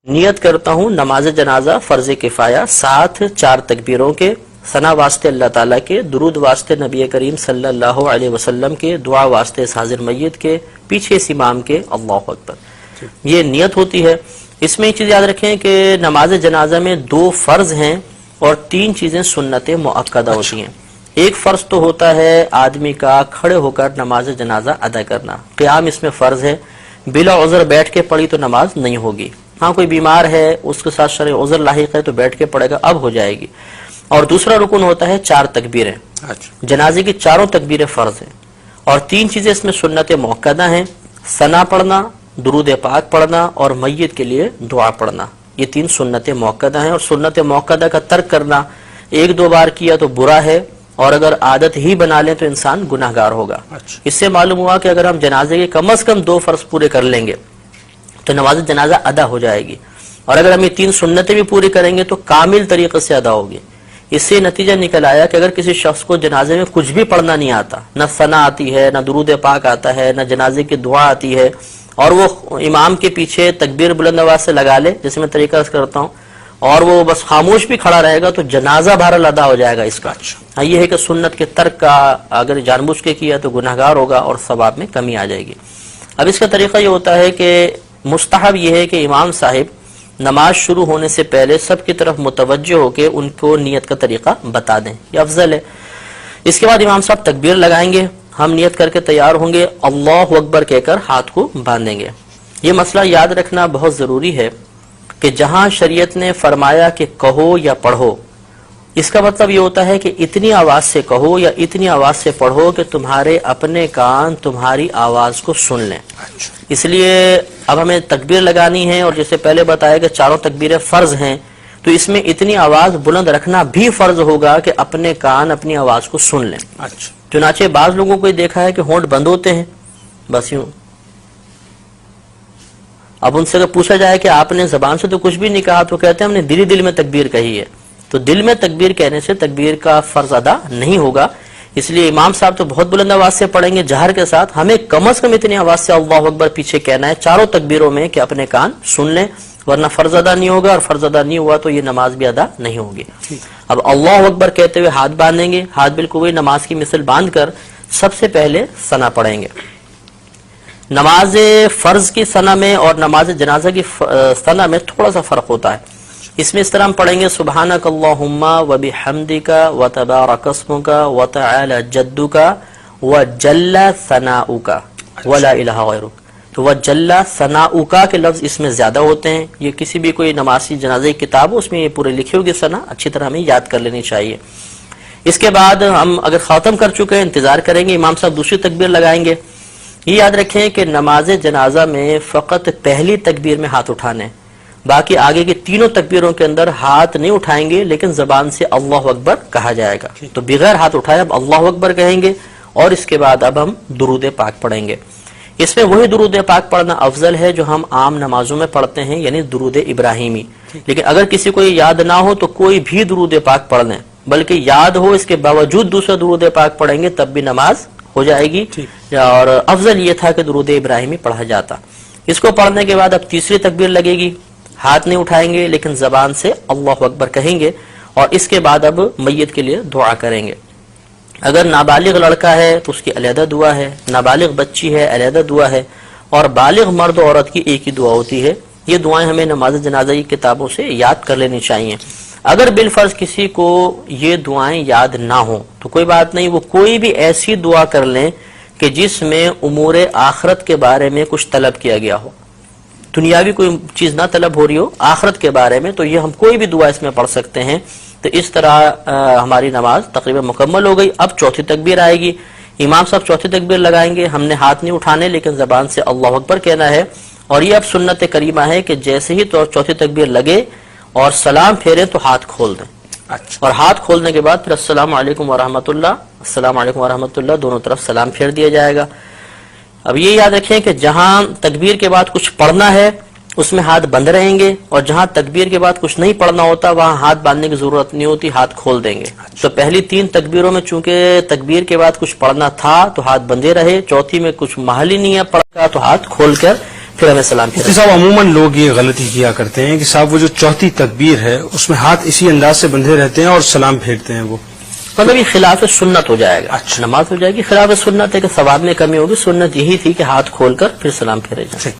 نیت کرتا ہوں نماز جنازہ فرض کفایہ، ساتھ 4 تکبیروں کے، ثنا واسطے اللہ تعالیٰ کے، درود واسطے نبی کریم صلی اللہ علیہ وسلم کے، دعا واسطے اس حاضر میت کے، پیچھے اس امام کے، اللہ اکبر، یہ نیت ہوتی ہے۔ اس میں ایک چیز یاد رکھیں کہ نماز جنازہ میں 2 فرض ہیں اور 3 چیزیں سنت مؤکدہ ہوتی ہیں۔ ایک فرض تو ہوتا ہے آدمی کا کھڑے ہو کر نماز جنازہ ادا کرنا، قیام اس میں فرض ہے، بلا عذر بیٹھ کے پڑھی تو نماز نہیں ہوگی، ہاں کوئی بیمار ہے اس کے ساتھ شرعی عذر لاحق ہے تو بیٹھ کے پڑھے گا، اب ہو جائے گی۔ اور دوسرا رکن ہوتا ہے 4 تکبیریں، جنازے کی 4 تکبیریں فرض ہیں، اور 3 چیزیں اس میں سنت مؤکدہ ہیں، ثنا پڑھنا، درود پاک پڑھنا اور میت کے لیے دعا پڑھنا، یہ 3 سنت مؤکدہ ہیں۔ اور سنت مؤکدہ کا ترک کرنا 1-2 بار کیا تو برا ہے، اور اگر عادت ہی بنا لیں تو انسان گناہگار ہوگا۔ اس سے معلوم ہوا کہ اگر ہم جنازے کے کم از کم 2 فرض پورے کر لیں گے تو نماز جنازہ ادا ہو جائے گی، اور اگر ہم یہ 3 سنتیں بھی پوری کریں گے تو کامل طریقے سے ادا ہوگی۔ اس سے نتیجہ نکل آیا کہ اگر کسی شخص کو جنازے میں کچھ بھی پڑھنا نہیں آتا، نہ ثنا آتی ہے، نہ درود پاک آتا ہے، نہ جنازے کی دعا آتی ہے، اور وہ امام کے پیچھے تکبیر بلند آواز سے لگا لے جیسے میں طریقہ کرتا ہوں، اور وہ بس خاموش بھی کھڑا رہے گا تو جنازہ بہرحال ادا ہو جائے گا اس کا۔ ہاں یہ ہے کہ سنت کے ترک کا اگر جان بوجھ کے کیا تو گناہگار ہوگا اور ثواب میں کمی آ جائے گی۔ اب اس کا طریقہ یہ ہوتا ہے کہ مستحب یہ ہے کہ امام صاحب نماز شروع ہونے سے پہلے سب کی طرف متوجہ ہو کے ان کو نیت کا طریقہ بتا دیں، یہ افضل ہے۔ اس کے بعد امام صاحب تکبیر لگائیں گے، ہم نیت کر کے تیار ہوں گے، اللہ اکبر کہہ کر ہاتھ کو باندھیں گے۔ یہ مسئلہ یاد رکھنا بہت ضروری ہے کہ جہاں شریعت نے فرمایا کہ کہو یا پڑھو، اس کا مطلب یہ ہوتا ہے کہ اتنی آواز سے کہو یا اتنی آواز سے پڑھو کہ تمہارے اپنے کان تمہاری آواز کو سن لیں۔ اس لیے اب ہمیں تکبیر لگانی ہے، اور جیسے پہلے بتایا کہ 4 تکبیریں فرض ہیں، تو اس میں اتنی آواز بلند رکھنا بھی فرض ہوگا کہ اپنے کان اپنی آواز کو سن لیں۔ چنانچہ بعض لوگوں کو دیکھا ہے کہ ہونٹ بند ہوتے ہیں، بس یوں۔ اب ان سے اگر پوچھا جائے کہ آپ نے زبان سے تو کچھ بھی نہیں کہا، تو کہتے ہیں ہم نے دل میں تکبیر کہی ہے، تو دل میں تکبیر کہنے سے تکبیر کا فرض ادا نہیں ہوگا۔ اس لیے امام صاحب تو بہت بلند آواز سے پڑھیں گے جہر کے ساتھ، ہمیں کم از کم اتنی آواز سے اللہ اکبر پیچھے کہنا ہے 4 تکبیروں میں کہ اپنے کان سن لیں، ورنہ فرض ادا نہیں ہوگا، اور فرض ادا نہیں ہوا تو یہ نماز بھی ادا نہیں ہوگی۔ اب اللہ اکبر کہتے ہوئے ہاتھ باندھیں گے، ہاتھ بالکل وہی نماز کی مثل باندھ کر سب سے پہلے ثنا پڑھیں گے۔ نماز فرض کی ثنا میں اور نماز جنازہ کی ثنا میں تھوڑا سا فرق ہوتا ہے۔ اس میں اس طرح ہم پڑھیں گے سبحانک اللہم وبحمدک وتبارک اسمک وتعالی جدک وجل ثناؤک ولا الہ غیرک۔ تو وجل ثناؤک کے لفظ اس میں زیادہ ہوتے ہیں، یہ کسی بھی کوئی نمازی جنازہ کی کتاب ہو اس میں یہ پورے لکھی ہوگی ثنا، اچھی طرح ہمیں یاد کر لینی چاہیے۔ اس کے بعد ہم اگر ختم کر چکے ہیں انتظار کریں گے، امام صاحب دوسری تکبیر لگائیں گے۔ یہ یاد رکھیں کہ نماز جنازہ میں فقط پہلی تکبیر میں ہاتھ اٹھانے، باقی آگے کی 3 تکبیروں کے اندر ہاتھ نہیں اٹھائیں گے، لیکن زبان سے اللہ اکبر کہا جائے گا۔ تو بغیر ہاتھ اٹھائے اب اللہ اکبر کہیں گے، اور اس کے بعد اب ہم درود پاک پڑھیں گے۔ اس میں وہی درود پاک پڑھنا افضل ہے جو ہم عام نمازوں میں پڑھتے ہیں، یعنی درود ابراہیمی۔ لیکن اگر کسی کو یہ یاد نہ ہو تو کوئی بھی درود پاک پڑھ لیں، بلکہ یاد ہو اس کے باوجود دوسرا درود پاک پڑھیں گے تب بھی نماز ہو جائے گی، اور افضل یہ تھا کہ درود ابراہیمی پڑھا جاتا۔ اس کو پڑھنے کے بعد اب تیسری تکبیر لگے گی، ہاتھ نہیں اٹھائیں گے لیکن زبان سے اللہ اکبر کہیں گے، اور اس کے بعد اب میت کے لیے دعا کریں گے۔ اگر نابالغ لڑکا ہے تو اس کی علیحدہ دعا ہے، نابالغ بچی ہے علیحدہ دعا ہے، اور بالغ مرد و عورت کی ایک ہی دعا ہوتی ہے۔ یہ دعائیں ہمیں نماز جنازہ کی کتابوں سے یاد کر لینی چاہیے۔ اگر بالفرض کسی کو یہ دعائیں یاد نہ ہوں تو کوئی بات نہیں، وہ کوئی بھی ایسی دعا کر لیں کہ جس میں امور آخرت کے بارے میں کچھ طلب کیا گیا ہو، دنیاوی کوئی چیز نہ طلب ہو رہی ہو، آخرت کے بارے میں، تو یہ ہم کوئی بھی دعا اس میں پڑھ سکتے ہیں۔ تو اس طرح ہماری نماز تقریباً مکمل ہو گئی۔ اب چوتھی تکبیر آئے گی، امام صاحب چوتھی تکبیر لگائیں گے، ہم نے ہاتھ نہیں اٹھانے لیکن زبان سے اللہ اکبر کہنا ہے، اور یہ اب سنت کریمہ ہے کہ جیسے ہی تو چوتھی تکبیر لگے اور سلام پھیریں تو ہاتھ کھول دیں، اور ہاتھ کھولنے کے بعد پھر السلام علیکم ورحمۃ اللہ، السلام علیکم ورحمۃ اللہ، دونوں طرف سلام پھیر دیا جائے گا۔ اب یہ یاد رکھیں کہ جہاں تکبیر کے بعد کچھ پڑھنا ہے اس میں ہاتھ بند رہیں گے، اور جہاں تکبیر کے بعد کچھ نہیں پڑھنا ہوتا وہاں ہاتھ باندھنے کی ضرورت نہیں ہوتی، ہاتھ کھول دیں گے۔ تو پہلی 3 تکبیروں میں چونکہ تکبیر کے بعد کچھ پڑھنا تھا تو ہاتھ بندے رہے، چوتھی میں کچھ محل ہی نہیں ہے پڑھا تو ہاتھ کھول کر پھر ہمیں سلام پھیرنا مفتی صاحب عموماً لوگ یہ غلطی کیا کرتے ہیں کہ صاحب وہ جو چوتھی تکبیر ہے اس میں ہاتھ اسی انداز سے بندھے رہتے ہیں اور سلام پھیرتے ہیں، وہ مطلب یہ خلاف سنت ہو جائے گا. اچھا. نماز ہو جائے گی خلاف سنت ہے کہ ثواب میں کمی ہوگی. سنت یہی تھی کہ ہاتھ کھول کر پھر سلام پھیرے جائیں.